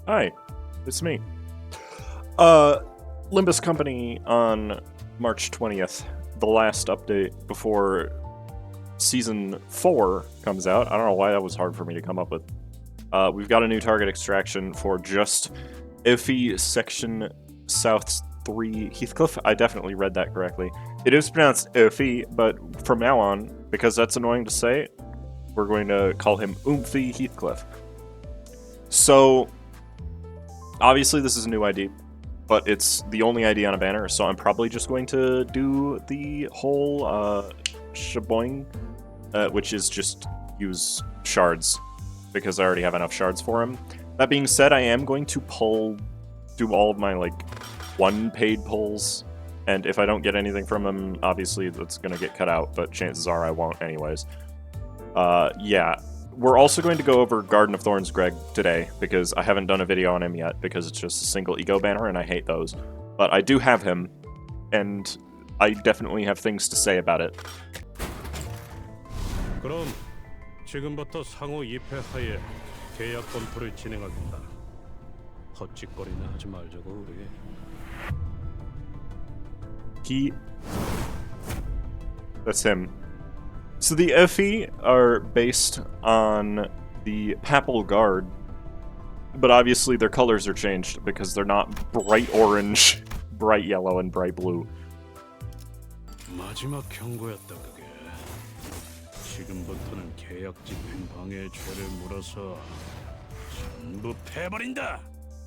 Hi, it's me. Limbus Company on March 20th, the last update before Season 4 comes out. I don't know why that was hard for me to come up with. We've got a new target extraction for just Oomfie Section South 3 Heathcliff. I definitely read that correctly. It is pronounced Oomfie, but from now on, because that's annoying to say, we're going to call him Oomfie Heathcliff. So, obviously this is a new ID, but it's the only ID on a banner, so I'm probably just going to do the whole shaboing, which is just use shards, because I already have enough shards for him. That being said, I am going to do all of my, one paid pulls, and if I don't get anything from him, obviously that's going to get cut out, but chances are I won't anyways. Yeah. We're also going to go over Garden of Thorns Greg today, because I haven't done a video on him yet, because it's just a single ego banner, and I hate those. But I do have him, and I definitely have things to say about it. 그럼 지금부터 상호 2패 하에 계약 검토를 진행하겠다. 헛짓거리나 하지 말자고 우리. That's him. So the Oomfie are based on the Papal Guard, but obviously their colors are changed because they're not bright orange, bright yellow, and bright blue. 마지막 경고였다 그게. 지금부터는 계약 집행 방해 죄를 물어서 전부 패버린다. I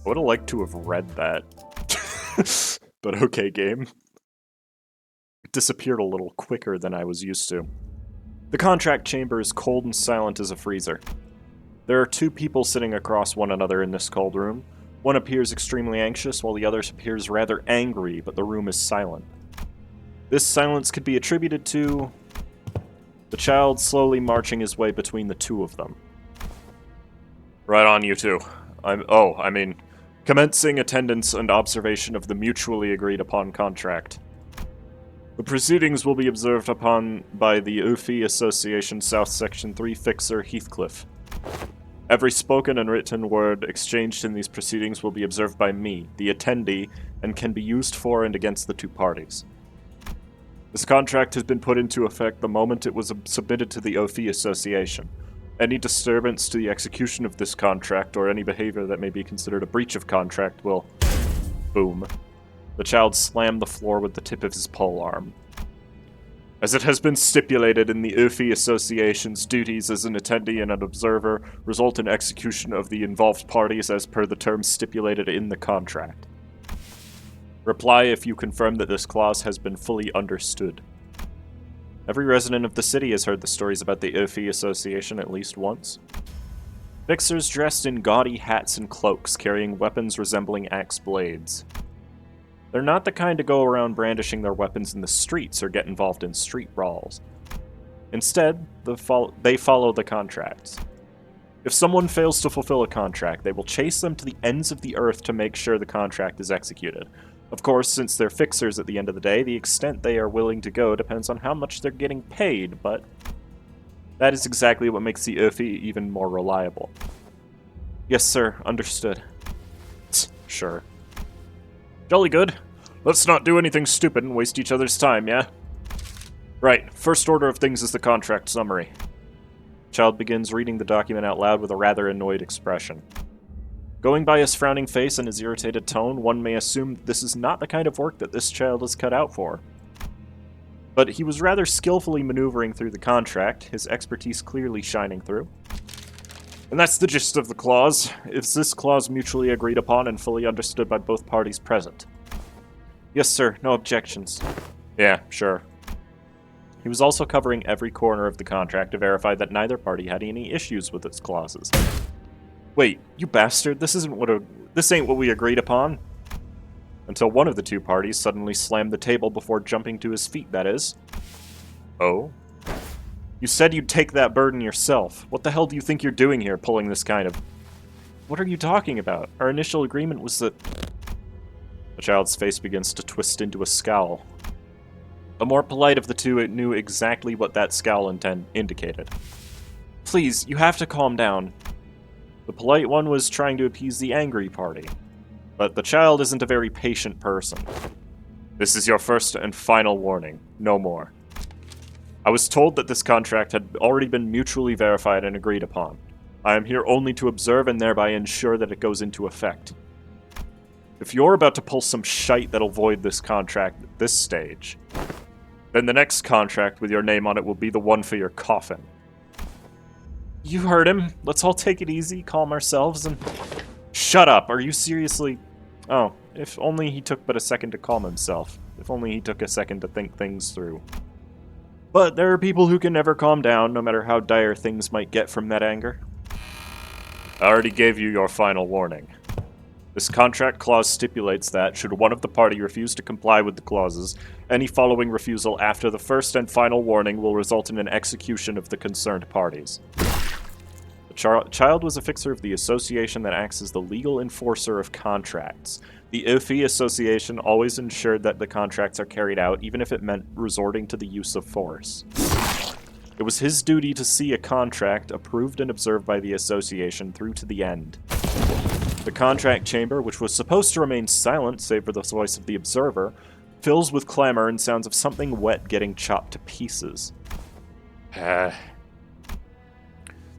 would have liked to have read that. But okay, game. It disappeared a little quicker than I was used to. The contract chamber is cold and silent as a freezer. There are two people sitting across one another in this cold room. One appears extremely anxious, while the other appears rather angry, but the room is silent. This silence could be attributed to the child slowly marching his way between the two of them. Right on, you two. Commencing attendance and observation of the mutually agreed upon contract. The proceedings will be observed upon by the Oomfie Association South Section 3 Fixer Heathcliff. Every spoken and written word exchanged in these proceedings will be observed by me, the attendee, and can be used for and against the two parties. This contract has been put into effect the moment it was submitted to the Oomfie Association. Any disturbance to the execution of this contract or any behavior that may be considered a breach of contract will... Boom. The child slammed the floor with the tip of his polearm. As it has been stipulated in the Oomfie Association's duties as an attendee and an observer result in execution of the involved parties as per the terms stipulated in the contract. Reply if you confirm that this clause has been fully understood. Every resident of the city has heard the stories about the Oomfie Association at least once. Fixers dressed in gaudy hats and cloaks carrying weapons resembling axe blades. They're not the kind to go around brandishing their weapons in the streets or get involved in street brawls. Instead, they follow the contracts. If someone fails to fulfill a contract, they will chase them to the ends of the earth to make sure the contract is executed. Of course, since they're fixers at the end of the day, the extent they are willing to go depends on how much they're getting paid, but that is exactly what makes the Oomfie even more reliable. Yes, sir. Understood. Sure. Jolly good. Let's not do anything stupid and waste each other's time, yeah? Right, first order of things is the contract summary. Child begins reading the document out loud with a rather annoyed expression. Going by his frowning face and his irritated tone, one may assume that this is not the kind of work that this child is cut out for. But he was rather skillfully maneuvering through the contract, his expertise clearly shining through. And that's the gist of the clause. Is this clause mutually agreed upon and fully understood by both parties present? Yes, sir. No objections. Yeah, sure. He was also covering every corner of the contract to verify that neither party had any issues with its clauses. Wait, you bastard, this ain't what we agreed upon. Until one of the two parties suddenly slammed the table before jumping to his feet, that is. Oh? You said you'd take that burden yourself. What the hell do you think you're doing here, pulling this kind of... What are you talking about? Our initial agreement was that... The child's face begins to twist into a scowl. The more polite of the two knew exactly what that scowl indicated. Please, you have to calm down. The polite one was trying to appease the angry party. But the child isn't a very patient person. This is your first and final warning. No more. I was told that this contract had already been mutually verified and agreed upon. I am here only to observe and thereby ensure that it goes into effect. If you're about to pull some shite that'll void this contract at this stage, then the next contract with your name on it will be the one for your coffin. You heard him. Let's all take it easy, calm ourselves, and... Shut up! Are you seriously... Oh, if only he took but a second to calm himself. If only he took a second to think things through. But there are people who can never calm down, no matter how dire things might get from that anger. I already gave you your final warning. This contract clause stipulates that, should one of the party refuse to comply with the clauses, any following refusal after the first and final warning will result in an execution of the concerned parties. The child was a fixer of the association that acts as the legal enforcer of contracts. The Oomfie Association always ensured that the contracts are carried out, even if it meant resorting to the use of force. It was his duty to see a contract approved and observed by the association through to the end. The contract chamber, which was supposed to remain silent save for the voice of the observer, fills with clamor and sounds of something wet getting chopped to pieces. The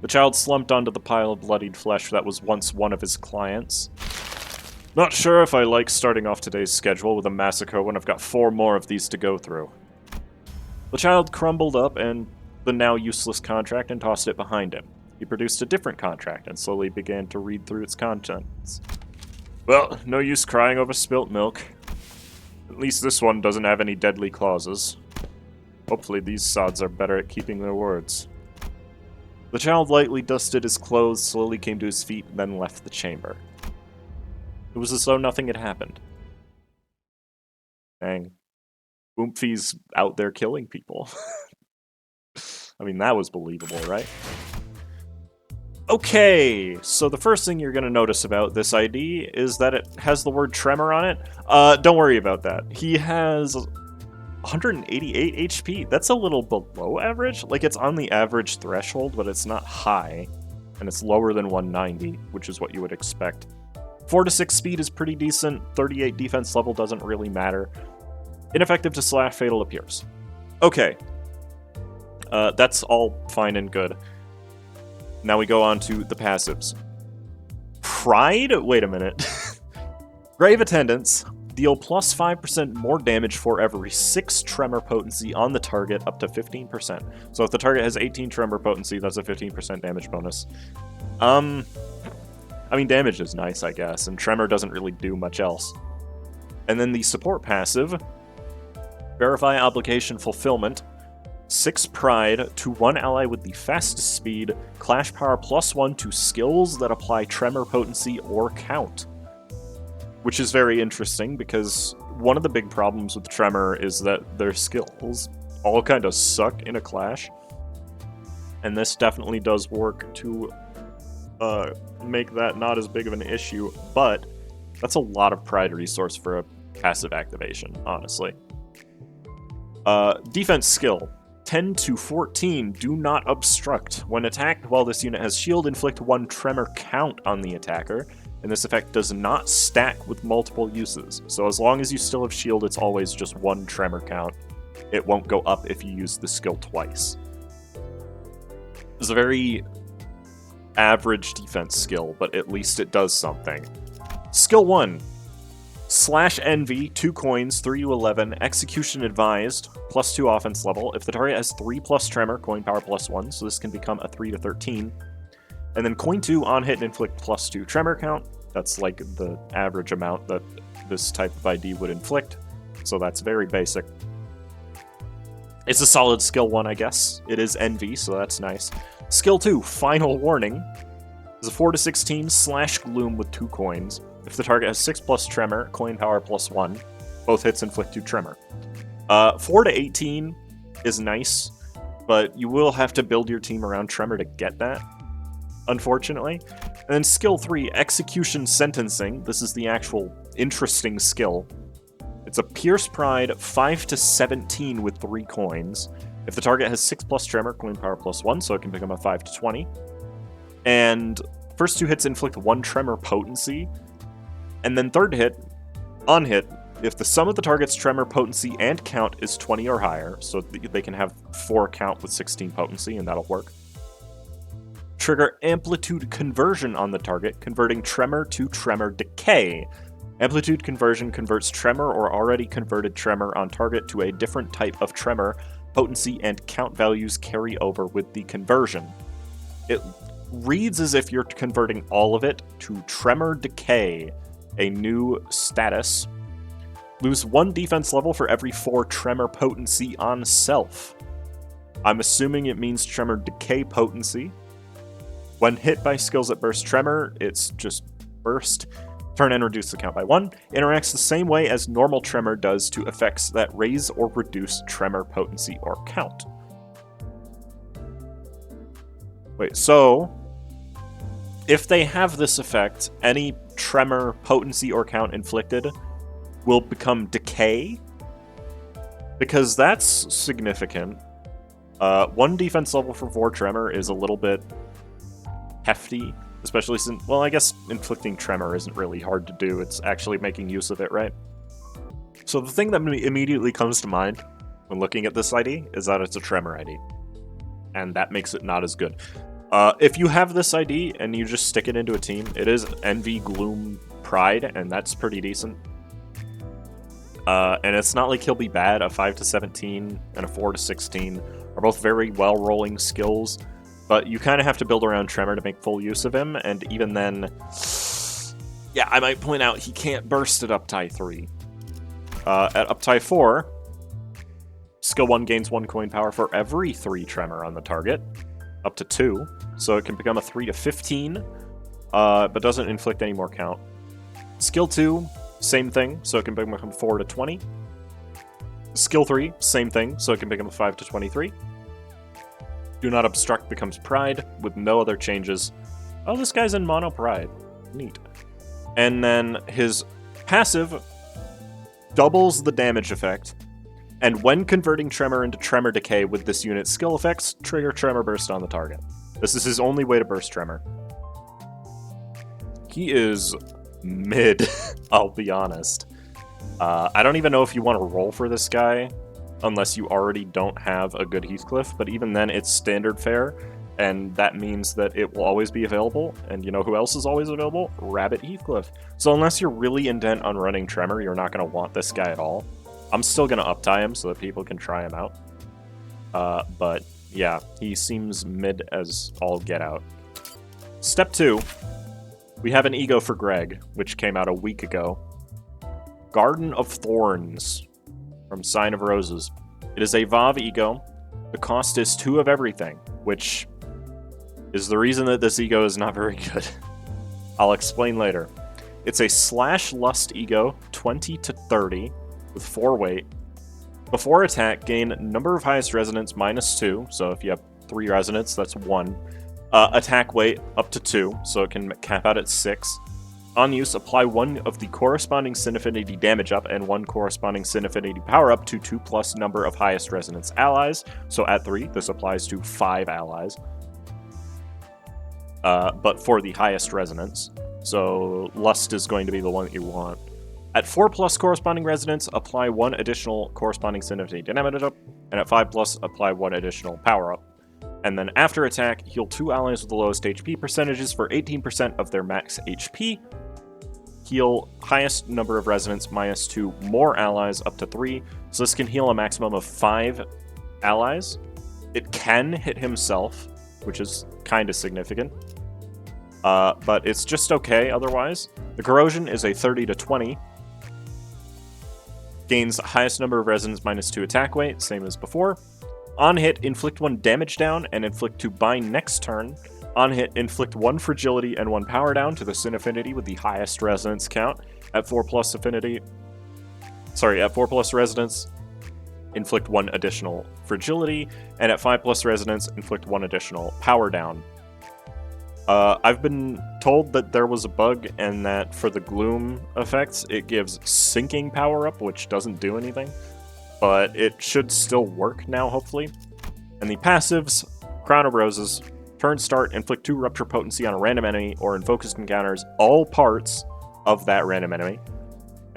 child slumped onto the pile of bloodied flesh that was once one of his clients. Not sure if I like starting off today's schedule with a massacre when I've got 4 more of these to go through. The child crumbled up and the now useless contract and tossed it behind him. He produced a different contract and slowly began to read through its contents. Well, no use crying over spilt milk. At least this one doesn't have any deadly clauses. Hopefully these sods are better at keeping their words. The child lightly dusted his clothes, slowly came to his feet, and then left the chamber. It was as though nothing had happened. Dang. Oomfie's out there killing people. I mean, that was believable, right? Okay, so the first thing you're going to notice about this ID is that it has the word Tremor on it. Don't worry about that. He has 188 HP. That's a little below average. Like, it's on the average threshold, but it's not high. And it's lower than 190, which is what you would expect. 4 to 6 speed is pretty decent. 38 defense level doesn't really matter. Ineffective to slash, fatal appears. Okay. That's all fine and good. Now we go on to the passives. Pride? Wait a minute. Grave Attendants. Deal plus 5% more damage for every 6 Tremor potency on the target, up to 15%. So if the target has 18 Tremor potency, that's a 15% damage bonus. I mean, damage is nice, I guess, and Tremor doesn't really do much else. And then the support passive, Verify Obligation Fulfillment, 6 Pride to one ally with the fastest speed, Clash Power +1 to skills that apply Tremor potency or count. Which is very interesting, because one of the big problems with Tremor is that their skills all kind of suck in a clash. And this definitely does work to make that not as big of an issue, but that's a lot of Pride resource for a passive activation, honestly. Defense skill. 10 to 14, do not obstruct. When attacked while this unit has shield, inflict 1 Tremor count on the attacker. And this effect does not stack with multiple uses. So as long as you still have shield, it's always just 1 Tremor count. It won't go up if you use the skill twice. It's a very average defense skill, but at least it does something. Skill 1. Slash Envy, 2 coins, 3 to 11, Execution Advised, +2 offense level. If the target has 3+ Tremor, coin power +1, so this can become a 3 to 13. And then coin 2 on hit and inflict +2 Tremor count. That's like the average amount that this type of ID would inflict. So that's very basic. It's a solid skill 1, I guess. It is Envy, so that's nice. Skill 2, Final Warning, is a 4 to 16 slash Gloom with 2 coins. If the target has 6+ Tremor, coin power +1. Both hits inflict 2 Tremor. 4 to 18 is nice, but you will have to build your team around Tremor to get that, unfortunately. And then skill 3, Execution Sentencing. This is the actual interesting skill. It's a Pierce Pride 5 to 17 with 3 coins. If the target has 6+ Tremor, coin power +1, so it can become a 5 to 20. And first 2 hits inflict 1 tremor potency, and then third hit, on hit, if the sum of the target's tremor potency and count is 20 or higher, so they can have 4 count with 16 potency, and that'll work. Trigger amplitude conversion on the target, converting tremor to tremor decay. Amplitude conversion converts tremor or already converted tremor on target to a different type of tremor. Potency and count values carry over with the conversion. It reads as if you're converting all of it to tremor decay, a new status. Lose 1 defense level for every 4 tremor potency on self. I'm assuming it means tremor decay potency. When hit by skills that burst tremor, it's just burst. Turn and reduce the count by 1. Interacts the same way as normal tremor does to effects that raise or reduce tremor potency or count. Wait, so if they have this effect, any tremor potency or count inflicted will become decay? Because that's significant. 1 defense level for 4 tremor is a little bit hefty, especially since, well, I guess inflicting tremor isn't really hard to do. It's actually making use of it, right? So the thing that immediately comes to mind when looking at this ID is that it's a tremor ID, and that makes it not as good. If you have this ID and you just stick it into a team, it is Envy, Gloom, Pride, and that's pretty decent. And it's not like he'll be bad. A 5 to 17 and a 4 to 16 are both very well-rolling skills, but you kind of have to build around Tremor to make full use of him, and even then, yeah, I might point out he can't burst at Uptie 3. At Uptie 4, Skill 1 gains 1 coin power for every 3 Tremor on the target, up to 2, so it can become a 3 to 15, but doesn't inflict any more count. Skill 2, same thing, so it can become 4 to 20. Skill 3, same thing, so it can become a 5 to 23. Do Not Obstruct becomes Pride, with no other changes. Oh, this guy's in Mono Pride. Neat. And then his passive doubles the damage effect, and when converting Tremor into Tremor Decay with this unit's skill effects, trigger Tremor Burst on the target. This is his only way to burst Tremor. He is mid, I'll be honest. I don't even know if you want to roll for this guy, unless you already don't have a good Heathcliff, but even then it's standard fare, and that means that it will always be available, and you know who else is always available? Rabbit Heathcliff. So unless you're really intent on running Tremor, you're not going to want this guy at all. I'm still going to uptie him so that people can try him out. But yeah, he seems mid as all get out. Step 2, we have an ego for Greg, which came out a week ago. Garden of Thorns from Sign of Roses. It is a VoV ego. The cost is 2 of everything, which is the reason that this ego is not very good. I'll explain later. It's a slash lust ego, 20 to 30, with 4 weight. Before attack, gain number of highest resonance -2, so if you have 3 resonance, that's 1. Attack weight up to 2, so it can cap out at 6. On use, apply 1 of the corresponding Sin Affinity damage up and 1 corresponding Sin Affinity power up to 2+ number of highest resonance allies. So at 3, this applies to 5 allies. But for the highest resonance. So Lust is going to be the one that you want. At 4+ corresponding resonance, apply 1 additional corresponding Sin Affinity damage up, and at 5+, apply 1 additional power up. And then after attack, heal 2 allies with the lowest HP percentages for 18% of their max HP. Heal highest number of resonance -2 more allies up to 3. So this can heal a maximum of 5 allies. It can hit himself, which is kind of significant. But it's just okay otherwise. The corrosion is a 30 to 20. Gains highest number of resonance -2 attack weight, same as before. On hit, inflict 1 damage down and inflict 2 bind next turn. On hit, inflict 1 fragility and 1 power down to the Sin Affinity with the highest resonance count. At 4+ affinity, at 4+ resonance, inflict 1 additional fragility, and at 5+ resonance, inflict 1 additional power down. I've been told that there was a bug and that for the Gloom effects, it gives sinking power up, which doesn't do anything. But it should still work now, hopefully. And the passives, Crown of Roses, Turn start, inflict 2 rupture potency on a random enemy, or in focused encounters, all parts of that random enemy.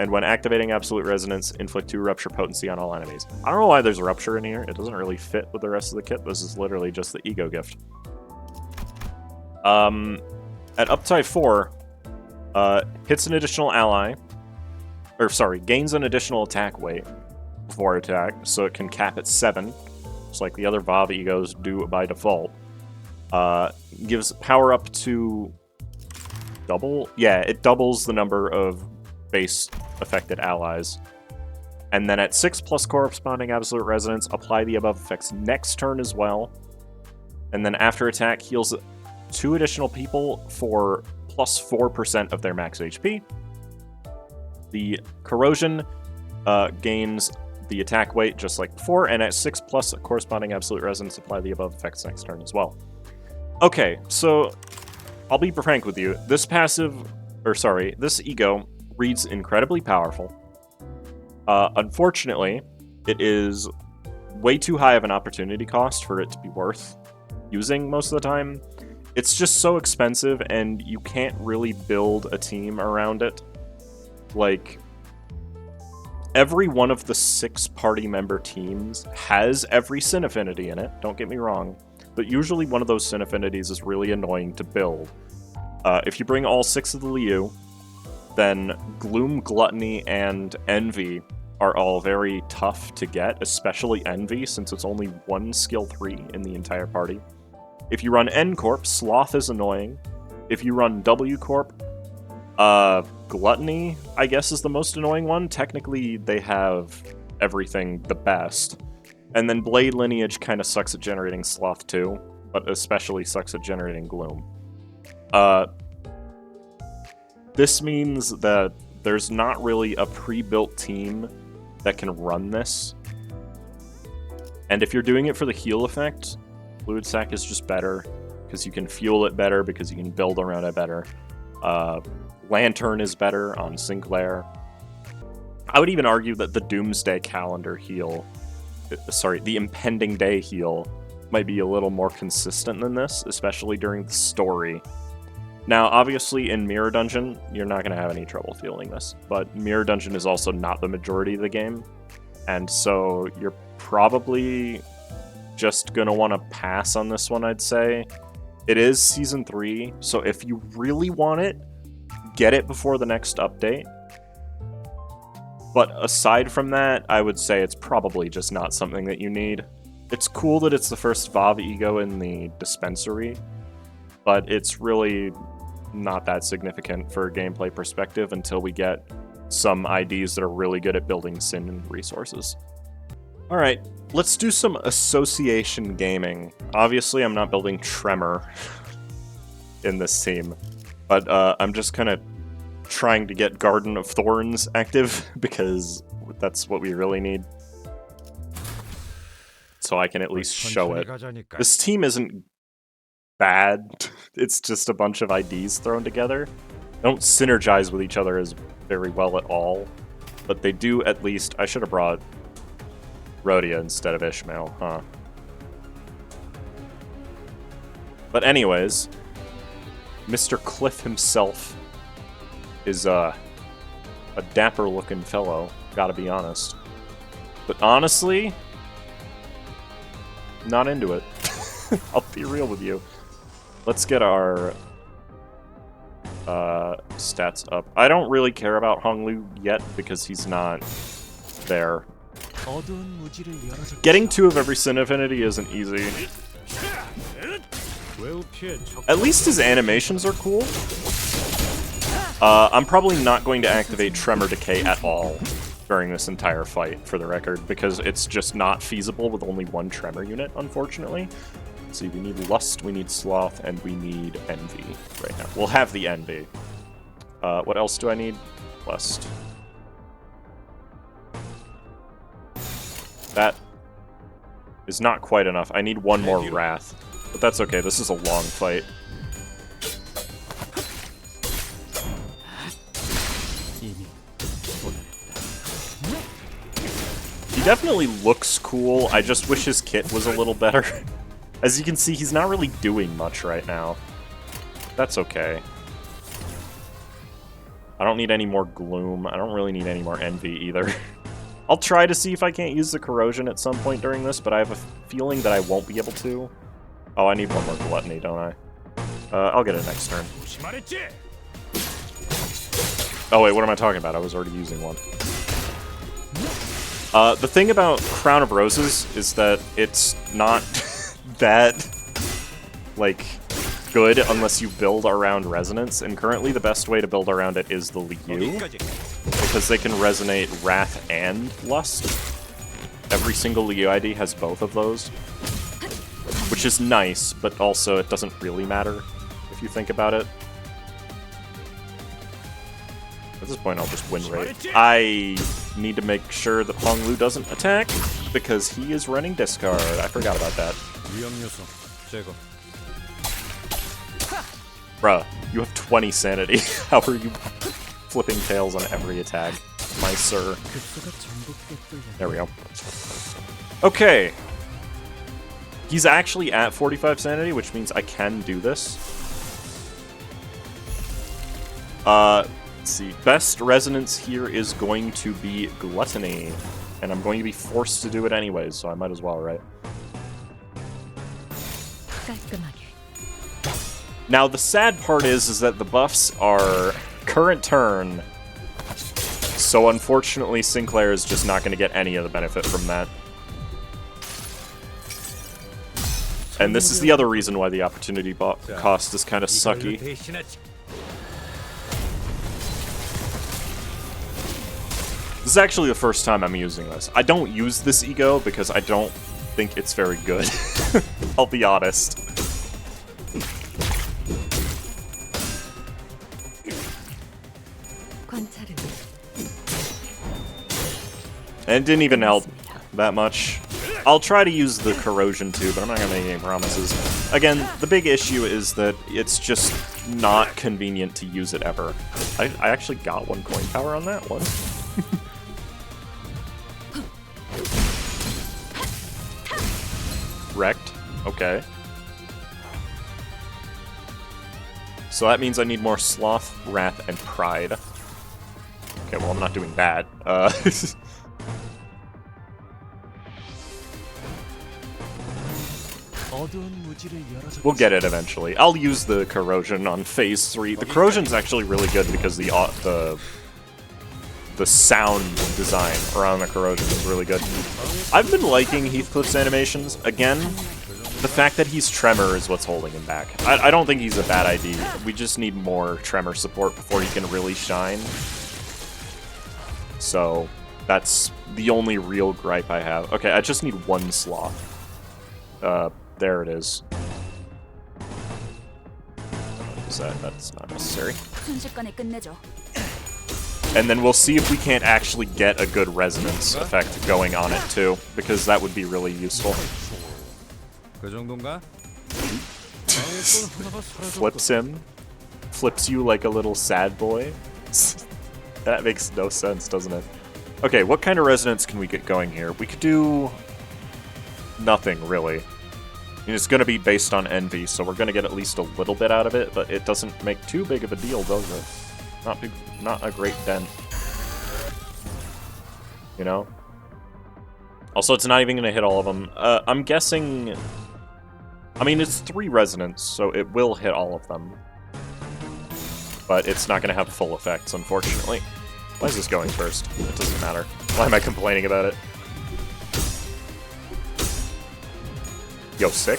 And when activating Absolute Resonance, inflict 2 rupture potency on all enemies. I don't know why there's rupture in here. It doesn't really fit with the rest of the kit. This is literally just the ego gift. At uptime 4, hits an additional ally, or sorry, gains an additional attack weight before attack, so it can cap at 7, just like the other VoV egos do by default. Gives power up to double? Yeah, it doubles the number of base affected allies. And then at 6 plus corresponding Absolute Resonance, apply the above effects next turn as well. And then after attack, heals 2 additional people for plus 4% of their max HP. The corrosion gains the attack weight just like before, and at 6 plus corresponding Absolute Resonance, apply the above effects next turn as well. Okay, so I'll be frank with you. This this ego reads incredibly powerful. Unfortunately, it is way too high of an opportunity cost for it to be worth using most of the time. It's just so expensive, and you can't really build a team around it. Like, every one of the 6 party member teams has every Sin Affinity in it, don't get me wrong, but usually one of those Sin Affinities is really annoying to build. If you bring all 6 of the Liu, then Gloom, Gluttony, and Envy are all very tough to get, especially Envy, since it's only 1 skill 3 in the entire party. If you run N Corp, Sloth is annoying. If you run W Corp, Gluttony, I guess, is the most annoying one. Technically, they have everything the best. And then Blade Lineage kind of sucks at generating Sloth too, but especially sucks at generating Gloom. This means that there's not really a pre-built team that can run this. And if you're doing it for the heal effect, Fluid Sac is just better, because you can fuel it better, because you can build around it better. Lantern is better on Sinclair. I would even argue that the Doomsday Calendar heal, the Impending Day heal, might be a little more consistent than this, especially during the story. Now, obviously, in Mirror Dungeon, you're not going to have any trouble feeling this, but Mirror Dungeon is also not the majority of the game, and so you're probably just going to want to pass on this one, I'd say. It is Season 3, so if you really want it, get it before the next update. But aside from that, I would say it's probably just not something that you need. It's cool that it's the first VoV ego in the dispensary, but it's really not that significant for a gameplay perspective until we get some IDs that are really good at building Sin resources. Alright, let's do some association gaming. Obviously, I'm not building Tremor in this team, but I'm just kind of trying to get Garden of Thorns active, because that's what we really need. So I can at least show it. This team isn't bad, it's just a bunch of IDs thrown together. They don't synergize with each other as very well at all, but they do at least... I should have brought Rhodia instead of Ishmael, huh? But anyways, Mr. Cliff himself is a dapper-looking fellow, gotta be honest. But honestly, not into it. I'll be real with you. Let's get our stats up. I don't really care about Honglu yet because he's not there. Getting 2 of every Sin Affinity isn't easy. At least his animations are cool. I'm probably not going to activate Tremor Decay at all during this entire fight, for the record, because it's just not feasible with only 1 Tremor unit, unfortunately. Let's see, we need Lust, we need Sloth, and we need Envy right now. We'll have the Envy. What else do I need? Lust. That is not quite enough. I need 1 more Wrath. But that's okay, this is a long fight. He definitely looks cool. I just wish his kit was a little better. As you can see, he's not really doing much right now. That's okay. I don't need any more gloom. I don't really need any more envy either. I'll try to see if I can't use the corrosion at some point during this, but I have a feeling that I won't be able to. Oh, I need one more gluttony, don't I? I'll get it next turn. Oh wait, what am I talking about? I was already using one. The thing about Crown of Roses is that it's not that, like, good unless you build around Resonance, and currently the best way to build around it is the Liu, because they can resonate Wrath and Lust. Every single Liu ID has both of those, which is nice, but also it doesn't really matter if you think about it. At this point, I'll just win rate. I need to make sure that Penglu doesn't attack, because he is running discard. I forgot about that. Bruh, you have 20 sanity. How are you flipping tails on every attack, my sir? There we go. Okay. He's actually at 45 sanity, which means I can do this. Let's see. Best resonance here is going to be Gluttony. And I'm going to be forced to do it anyways, so I might as well, right? Now, the sad part is that the buffs are current turn, so unfortunately Sinclair is just not going to get any of the benefit from that. And this is the other reason why the opportunity cost is kind of sucky. This is actually the first time I'm using this. I don't use this ego because I don't think it's very good. I'll be honest. And it didn't even help that much. I'll try to use the corrosion too, but I'm not gonna make any promises. Again, the big issue is that it's just not convenient to use it ever. I actually got 1 coin power on that one. Wrecked. Okay. So that means I need more Sloth, Wrath, and Pride. Okay, well, I'm not doing that. We'll get it eventually. I'll use the corrosion on phase 3. The corrosion's actually really good because the sound design around the corrosion is really good. I've been liking Heathcliff's animations. Again, the fact that he's Tremor is what's holding him back. I don't think he's a bad ID. We just need more Tremor support before he can really shine. So that's the only real gripe I have. Okay, I just need 1 Sloth. There it is. What is that? That's not necessary. And then we'll see if we can't actually get a good resonance effect going on it too, because that would be really useful. Flips him. Flips you like a little sad boy. That makes no sense, doesn't it? Okay, what kind of resonance can we get going here? We could do nothing, really. I mean, it's going to be based on envy, so we're going to get at least a little bit out of it, but it doesn't make too big of a deal, does it? Not a great dent. You know? Also, it's not even going to hit all of them. I'm guessing... I mean, it's 3 resonance, so it will hit all of them. But it's not going to have full effects, unfortunately. Why is this going first? It doesn't matter. Why am I complaining about it? Yo, sick.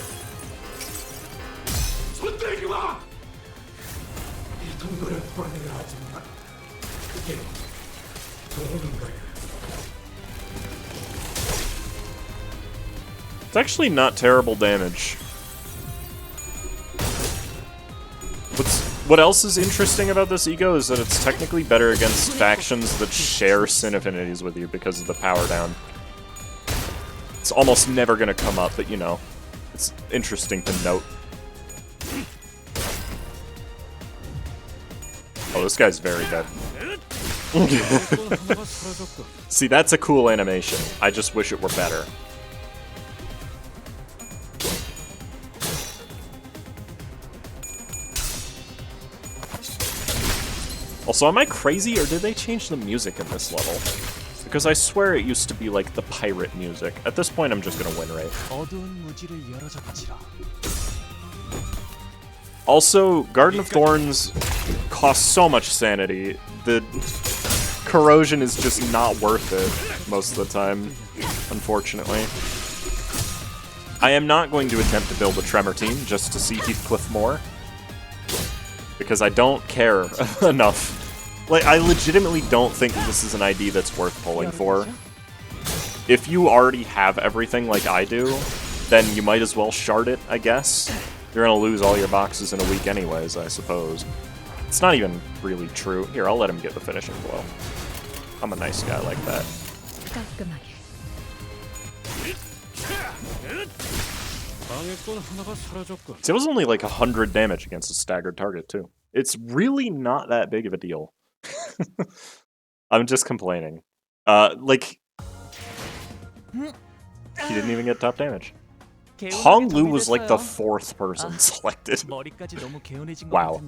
It's actually not terrible damage. What else is interesting about this ego is that it's technically better against factions that share Sin Affinities with you because of the power down. It's almost never going to come up, but you know, it's interesting to note. Oh, this guy's very dead. See, that's a cool animation. I just wish it were better. Also, am I crazy, or did they change the music in this level? Because I swear it used to be like the pirate music. At this point, I'm just gonna win rate. Also, Garden of Thorns costs so much sanity. The corrosion is just not worth it most of the time, unfortunately. I am not going to attempt to build a Tremor team just to see Heathcliff more, because I don't care enough. Like, I legitimately don't think this is an ID that's worth pulling for. If you already have everything like I do, then you might as well shard it, I guess. You're gonna lose all your boxes in a week anyways, I suppose. It's not even really true. Here, I'll let him get the finishing blow. I'm a nice guy like that. See, it was only like 100 damage against a staggered target, too. It's really not that big of a deal. I'm just complaining. Like... He didn't even get top damage. Hong Lu was like the 4th person selected. Wow.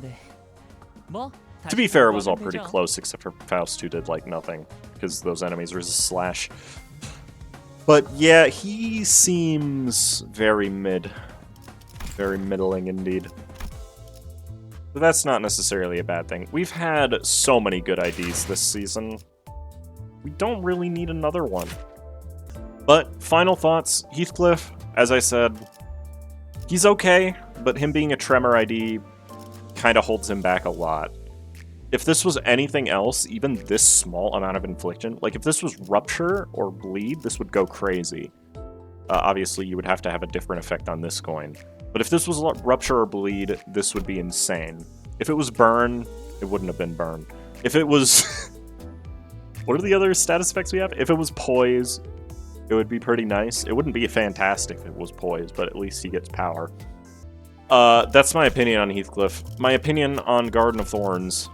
To be fair, it was all pretty close, except for Faust, who did like nothing, because those enemies were just slash. But yeah, he seems very mid. Very middling indeed. But that's not necessarily a bad thing. We've had so many good IDs this season. We don't really need another one. But final thoughts, Heathcliff, as I said, he's okay, but him being a Tremor ID kind of holds him back a lot. If this was anything else, even this small amount of infliction, like if this was Rupture or Bleed, this would go crazy. Obviously, you would have to have a different effect on this coin. But if this was Rupture or Bleed, this would be insane. If it was Burn, it wouldn't have been Burn. If it was... What are the other status effects we have? If it was Poise, it would be pretty nice. It wouldn't be fantastic if it was Poise, but at least he gets power. That's my opinion on Heathcliff. My opinion on Garden of Thorns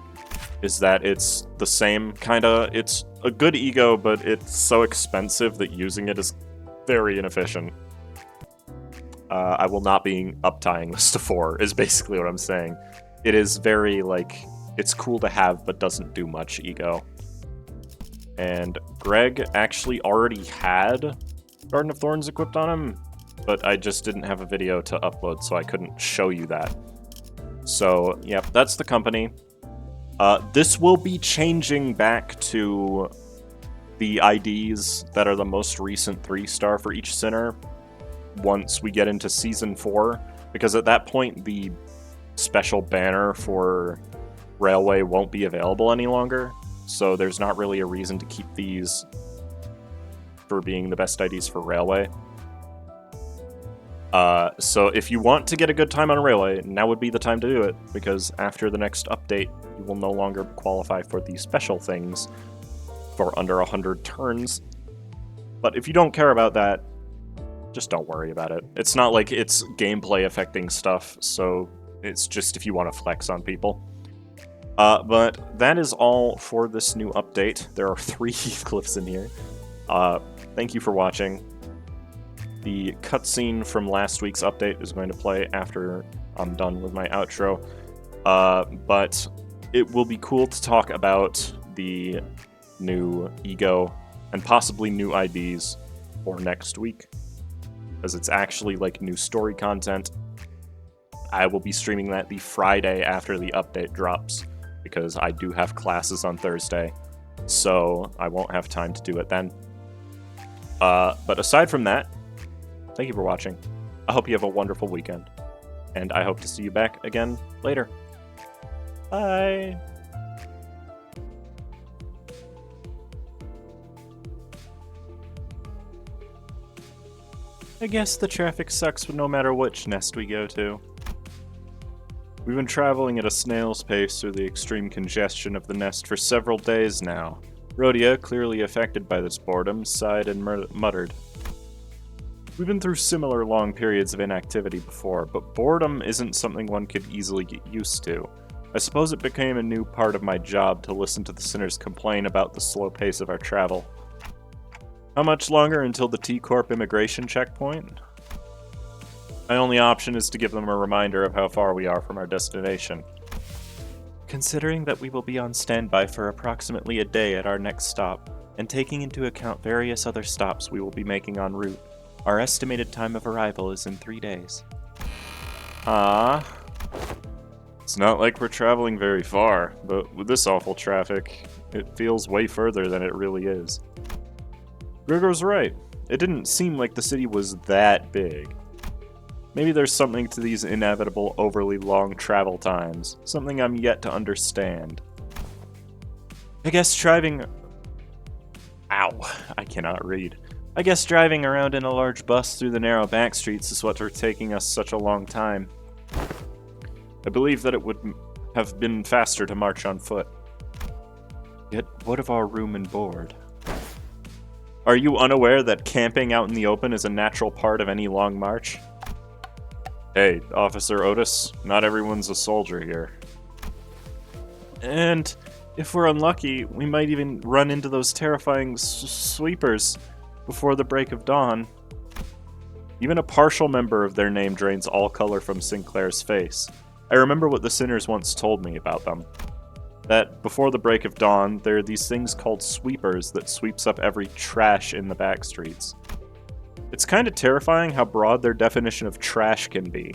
is that it's the same, kinda. It's a good ego, but it's so expensive that using it is very inefficient. I will not be up-tying this to 4, is basically what I'm saying. It is very, like, it's cool to have, but doesn't do much ego. And Greg actually already had Garden of Thorns equipped on him, but I just didn't have a video to upload, so I couldn't show you that. So, yep, that's the company. This will be changing back to the IDs that are the most recent 3-star for each Sinner once we get into Season 4, because at that point the special banner for Railway won't be available any longer, so there's not really a reason to keep these for being the best IDs for Railway. So if you want to get a good time on Railway, now would be the time to do it, because after the next update, you will no longer qualify for the special things for under 100 turns. But if you don't care about that, just don't worry about it. It's not like it's gameplay affecting stuff, so it's just if you want to flex on people. But that is all for this new update. There are 3 Heathcliffs in here. Thank you for watching. The cutscene from last week's update is going to play after I'm done with my outro. But it will be cool to talk about the new Ego and possibly new IDs for next week, because it's actually like new story content. I will be streaming that the Friday after the update drops, because I do have classes on Thursday, so I won't have time to do it then. But aside from that, thank you for watching. I hope you have a wonderful weekend, and I hope to see you back again later. Bye! I guess the traffic sucks no matter which nest we go to. We've been traveling at a snail's pace through the extreme congestion of the nest for several days now. Rhodia, clearly affected by this boredom, sighed and muttered. We've been through similar long periods of inactivity before, but boredom isn't something one could easily get used to. I suppose it became a new part of my job to listen to the sinners complain about the slow pace of our travel. How much longer until the T-Corp immigration checkpoint? My only option is to give them a reminder of how far we are from our destination. Considering that we will be on standby for approximately a day at our next stop, and taking into account various other stops we will be making en route, our estimated time of arrival is in 3 days. It's not like we're traveling very far, but with this awful traffic, it feels way further than it really is. Gregor's right. It didn't seem like the city was that big. Maybe there's something to these inevitable, overly long travel times, something I'm yet to understand. I guess driving... Ow, I cannot read. I guess driving around in a large bus through the narrow back streets is what's taking us such a long time. I believe that it would have been faster to march on foot. Yet, what of our room and board? Are you unaware that camping out in the open is a natural part of any long march? Hey, Officer Otis, not everyone's a soldier here. And if we're unlucky, we might even run into those terrifying sweepers before the break of dawn. Even a partial member of their name drains all color from Sinclair's face. I remember what the Sinners once told me about them. That before the break of dawn, there are these things called sweepers that sweeps up every trash in the back streets. It's kind of terrifying how broad their definition of trash can be.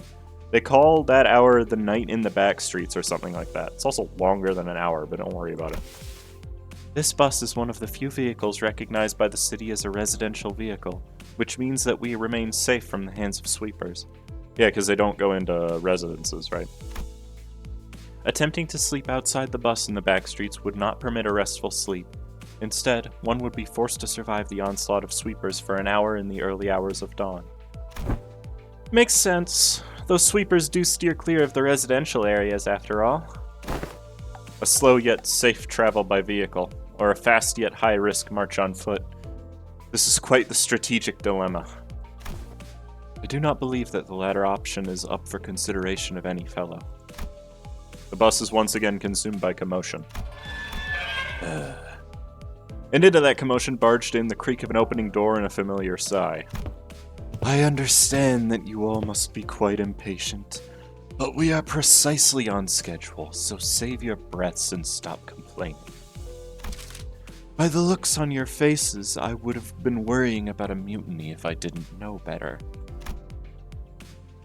They call that hour the night in the back streets or something like that. It's also longer than an hour, but don't worry about it. This bus is one of the few vehicles recognized by the city as a residential vehicle, which means that we remain safe from the hands of sweepers. Yeah, because they don't go into residences, right? Attempting to sleep outside the bus in the back streets would not permit a restful sleep. Instead, one would be forced to survive the onslaught of sweepers for an hour in the early hours of dawn. Makes sense. Those sweepers do steer clear of the residential areas, after all. A slow yet safe travel by vehicle, or a fast yet high-risk march on foot. This is quite the strategic dilemma. I do not believe that the latter option is up for consideration of any fellow. The bus is once again consumed by commotion. And into that commotion barged in the creak of an opening door and a familiar sigh. I understand that you all must be quite impatient, but we are precisely on schedule, so save your breaths and stop complaining. By the looks on your faces, I would have been worrying about a mutiny if I didn't know better.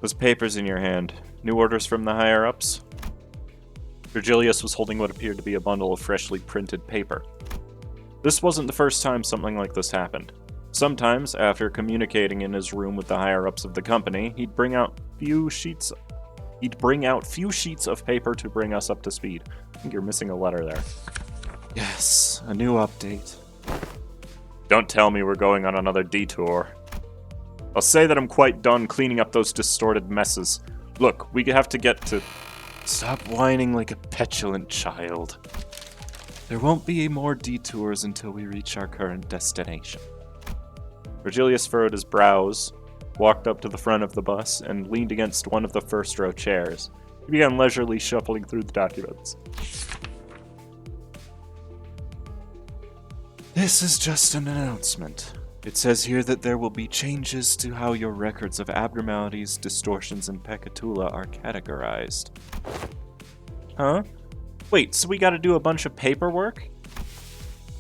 Those papers in your hand, new orders from the higher-ups? Virgilius was holding what appeared to be a bundle of freshly printed paper. This wasn't the first time something like this happened. Sometimes, after communicating in his room with the higher-ups of the company, he'd bring out few sheets of paper to bring us up to speed. I think you're missing a letter there. Yes, a new update. Don't tell me we're going on another detour. I'll say that I'm quite done cleaning up those distorted messes. Look, we have to get to... Stop whining like a petulant child. There won't be more detours until we reach our current destination. Virgilius furrowed his brows, walked up to the front of the bus, and leaned against one of the first-row chairs. He began leisurely shuffling through the documents. This is just an announcement. It says here that there will be changes to how your records of abnormalities, distortions, and peccatula are categorized. Huh? Wait, so we gotta do a bunch of paperwork?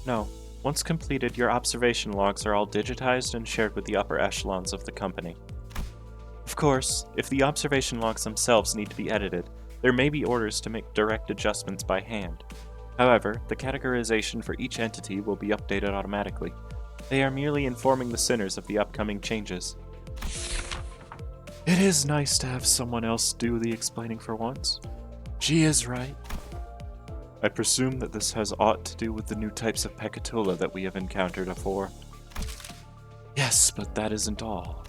No. Once completed, your observation logs are all digitized and shared with the upper echelons of the company. Of course, if the observation logs themselves need to be edited, there may be orders to make direct adjustments by hand. However, the categorization for each entity will be updated automatically. They are merely informing the Sinners of the upcoming changes. It is nice to have someone else do the explaining for once. She is right. I presume that this has aught to do with the new types of peccatula that we have encountered afore. Yes, but that isn't all.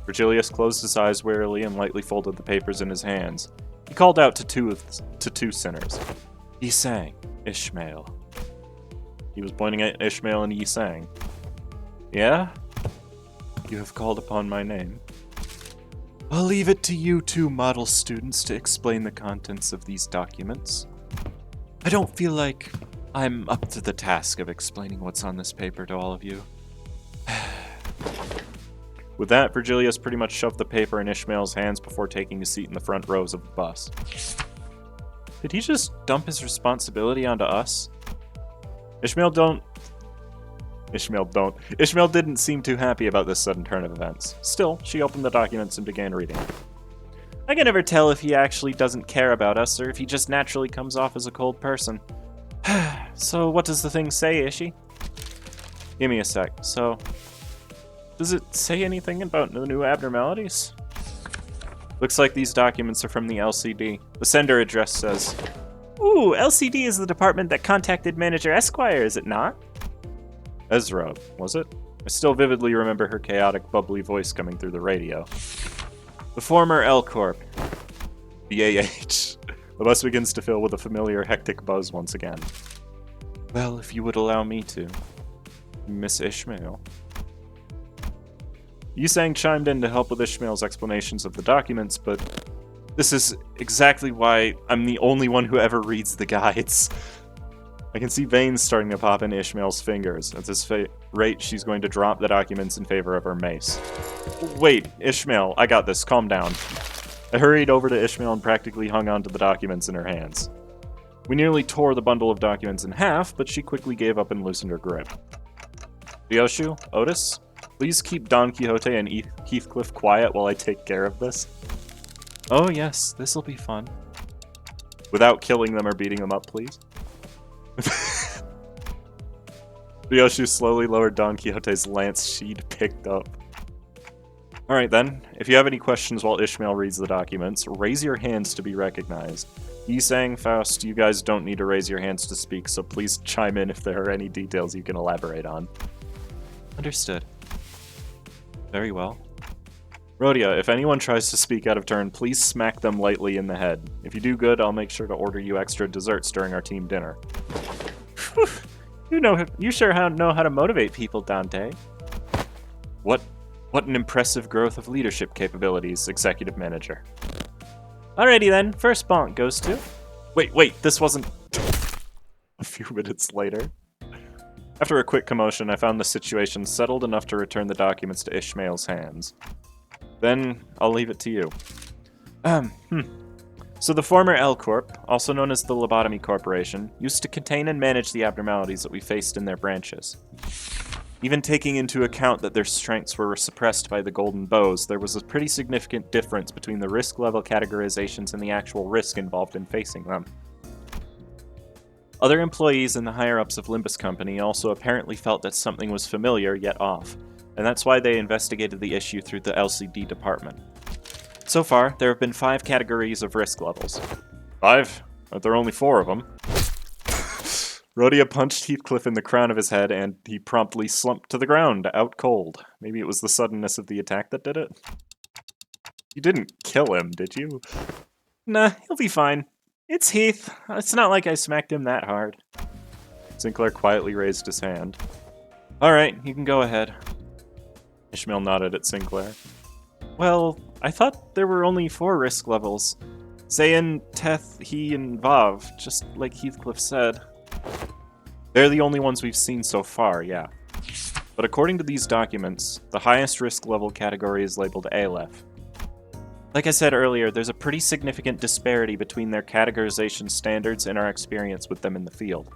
Virgilius closed his eyes wearily and lightly folded the papers in his hands. He called out to two Sinners. Yisang, Ishmael. He was pointing at Ishmael and Yisang. Yeah? You have called upon my name. I'll leave it to you two model students to explain the contents of these documents. I don't feel like I'm up to the task of explaining what's on this paper to all of you. With that, Virgilius pretty much shoved the paper in Ishmael's hands before taking a seat in the front rows of the bus. Did he just dump his responsibility onto us? Ishmael didn't seem too happy about this sudden turn of events. Still, she opened the documents and began reading. I can never tell if he actually doesn't care about us or if he just naturally comes off as a cold person. So what does the thing say, Ishi? Give me a sec. So, does it say anything about the new abnormalities? Looks like these documents are from the LCD. The sender address says, Ooh, LCD is the department that contacted Manager Esquire, is it not? Ezra, was it? I still vividly remember her chaotic, bubbly voice coming through the radio. The former L-Corp. The AH. The bus begins to fill with a familiar, hectic buzz once again. Well, if you would allow me to. Miss Ishmael. Yusang chimed in to help with Ishmael's explanations of the documents, but this is exactly why I'm the only one who ever reads the guides. I can see veins starting to pop in Ishmael's fingers. At this rate, she's going to drop the documents in favor of her mace. Wait, Ishmael, I got this. Calm down. I hurried over to Ishmael and practically hung onto the documents in her hands. We nearly tore the bundle of documents in half, but she quickly gave up and loosened her grip. Ryoshu, Otis, please keep Don Quixote and Heathcliff quiet while I take care of this. Oh yes, this'll be fun. Without killing them or beating them up, please. Ryoshu slowly lowered Don Quixote's lance she'd picked up. Alright then, if you have any questions while Ishmael reads the documents, raise your hands to be recognized. Yisang, Faust, you guys don't need to raise your hands to speak, so please chime in if there are any details you can elaborate on. Understood. Very well. Rhodia, if anyone tries to speak out of turn, please smack them lightly in the head. If you do good, I'll make sure to order you extra desserts during our team dinner. You sure know how to motivate people, Dante. What an impressive growth of leadership capabilities, Executive Manager. Alrighty then, first bonk goes to... Wait, this wasn't... A few minutes later. After a quick commotion, I found the situation settled enough to return the documents to Ishmael's hands. Then, I'll leave it to you. So the former L-Corp, also known as the Lobotomy Corporation, used to contain and manage the abnormalities that we faced in their branches. Even taking into account that their strengths were suppressed by the golden bows, there was a pretty significant difference between the risk level categorizations and the actual risk involved in facing them. Other employees and the higher-ups of Limbus Company also apparently felt that something was familiar yet off, and that's why they investigated the issue through the LCD department. So far, there have been 5 categories of risk levels. 5? But there are only 4 of them. Rhodia punched Heathcliff in the crown of his head, and he promptly slumped to the ground, out cold. Maybe it was the suddenness of the attack that did it? You didn't kill him, did you? Nah, he'll be fine. It's Heath. It's not like I smacked him that hard. Sinclair quietly raised his hand. Alright, you can go ahead. Ishmael nodded at Sinclair. Well, I thought there were only 4 risk levels. Zayn, Teth, he, and Vav, just like Heathcliff said. They're the only ones we've seen so far, yeah. But according to these documents, the highest risk level category is labeled Aleph. Like I said earlier, there's a pretty significant disparity between their categorization standards and our experience with them in the field.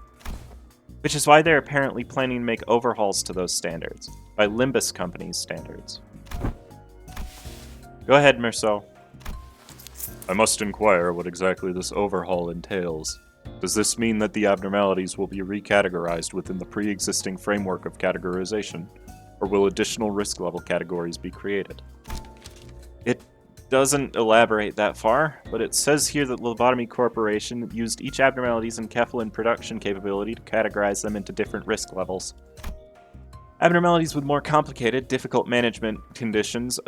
Which is why they're apparently planning to make overhauls to those standards, by Limbus Company's standards. Go ahead, Merceau. I must inquire what exactly this overhaul entails. Does this mean that the abnormalities will be recategorized within the pre-existing framework of categorization, or will additional risk level categories be created? It doesn't elaborate that far, but it says here that Lobotomy Corporation used each abnormality's enkephalin production capability to categorize them into different risk levels. Abnormalities with more complicated, difficult management conditions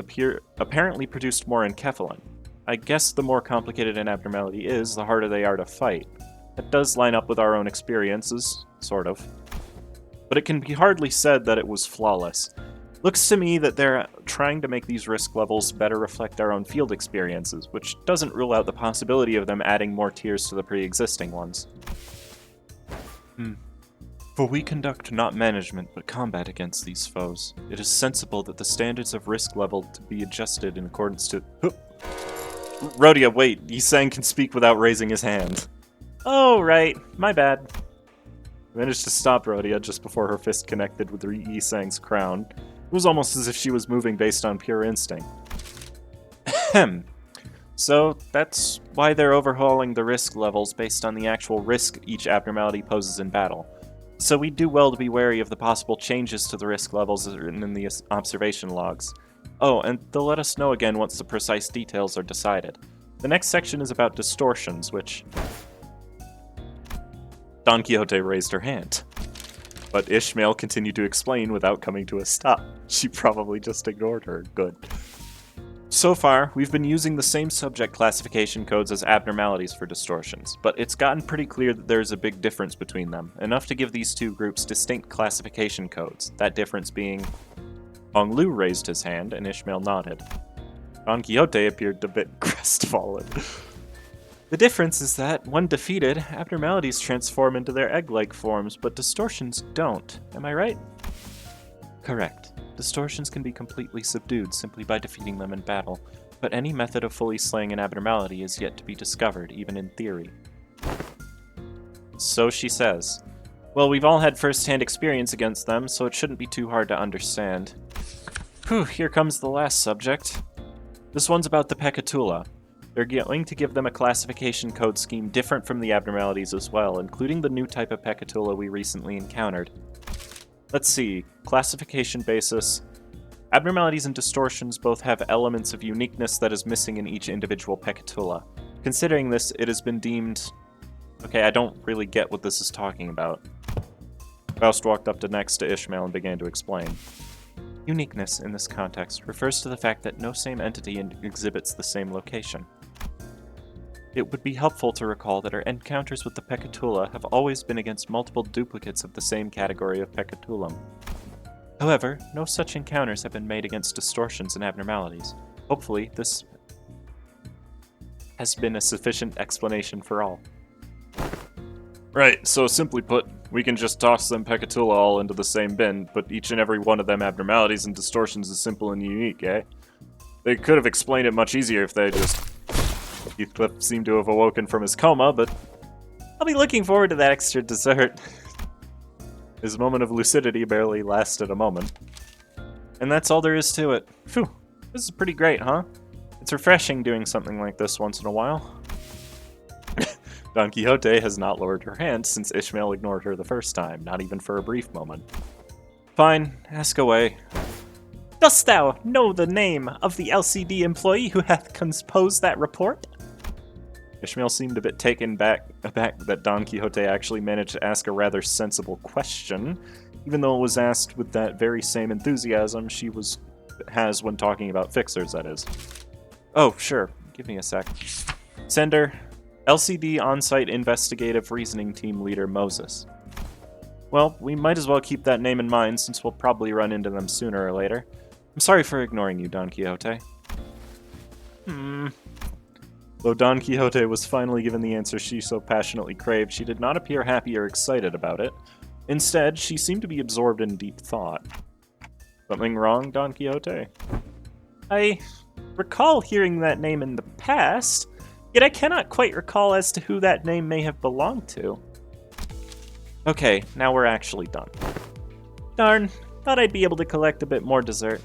apparently produced more enkephalin. I guess the more complicated an abnormality is, the harder they are to fight. That does line up with our own experiences, sort of. But it can be hardly said that it was flawless. Looks to me that they're trying to make these risk levels better reflect our own field experiences, which doesn't rule out the possibility of them adding more tiers to the pre-existing ones. For we conduct not management but combat against these foes. It is sensible that the standards of risk level to be adjusted in accordance to... Rhodia, wait, Yisang can speak without raising his hand. Oh, right. My bad. I managed to stop Rhodia just before her fist connected with Yi-Sang's crown. It was almost as if she was moving based on pure instinct. Ahem. So, that's why they're overhauling the risk levels based on the actual risk each abnormality poses in battle. So we do well to be wary of the possible changes to the risk levels as written in the observation logs. Oh, and they'll let us know again once the precise details are decided. The next section is about distortions, which... Don Quixote raised her hand. But Ishmael continued to explain without coming to a stop. She probably just ignored her. Good. So far, we've been using the same subject classification codes as abnormalities for distortions, but it's gotten pretty clear that there's a big difference between them, enough to give these two groups distinct classification codes, that difference being... Hong Lu raised his hand, and Ishmael nodded. Don Quixote appeared a bit crestfallen. The difference is that, when defeated, abnormalities transform into their egg-like forms, but distortions don't. Am I right? Correct. Distortions can be completely subdued simply by defeating them in battle, but any method of fully slaying an abnormality is yet to be discovered, even in theory. So she says. Well, we've all had first-hand experience against them, so it shouldn't be too hard to understand. Whew, here comes the last subject. This one's about the Pekatula. They're going to give them a classification code scheme different from the abnormalities as well, including the new type of Pekatula we recently encountered. Let's see, classification basis. Abnormalities and distortions both have elements of uniqueness that is missing in each individual Pekatula. Considering this, it has been deemed... Okay, I don't really get what this is talking about. Faust walked up next to Ishmael and began to explain. Uniqueness, in this context, refers to the fact that no same entity exhibits the same location. It would be helpful to recall that our encounters with the Pekatula have always been against multiple duplicates of the same category of Pekatulum. However, no such encounters have been made against distortions and abnormalities. Hopefully, this has been a sufficient explanation for all. Right, so simply put, we can just toss them Pekatula all into the same bin, but each and every one of them abnormalities and distortions is simple and unique, eh? They could have explained it much easier if they just... Heathcliff seemed to have awoken from his coma, but I'll be looking forward to that extra dessert. His moment of lucidity barely lasted a moment. And that's all there is to it. Phew, this is pretty great, huh? It's refreshing doing something like this once in a while. Don Quixote has not lowered her hand since Ishmael ignored her the first time, not even for a brief moment. Fine, ask away. Dost thou know the name of the LCD employee who hath composed that report? Ishmael seemed a bit taken aback that Don Quixote actually managed to ask a rather sensible question, even though it was asked with that very same enthusiasm she has when talking about fixers, that is. Oh, sure. Give me a sec. Sender, LCD On-Site Investigative Reasoning Team Leader Moses. Well, we might as well keep that name in mind since we'll probably run into them sooner or later. I'm sorry for ignoring you, Don Quixote. Though Don Quixote was finally given the answer she so passionately craved, she did not appear happy or excited about it. Instead, she seemed to be absorbed in deep thought. Something wrong, Don Quixote? I recall hearing that name in the past, yet I cannot quite recall as to who that name may have belonged to. Okay, now we're actually done. Darn, thought I'd be able to collect a bit more dessert.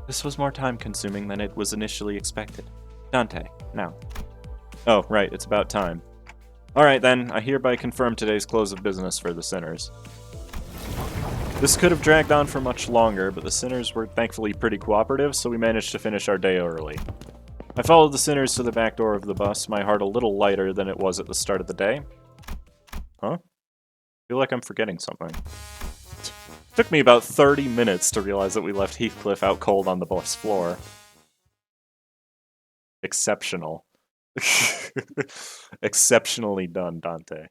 This was more time-consuming than it was initially expected. Dante, now. Oh, right, it's about time. Alright then, I hereby confirm today's close of business for the Sinners. This could have dragged on for much longer, but the Sinners were thankfully pretty cooperative, so we managed to finish our day early. I followed the Sinners to the back door of the bus, my heart a little lighter than it was at the start of the day. Huh? I feel like I'm forgetting something. Took me about 30 minutes to realize that we left Heathcliff out cold on the bus floor. Exceptional. Exceptionally done, Dante.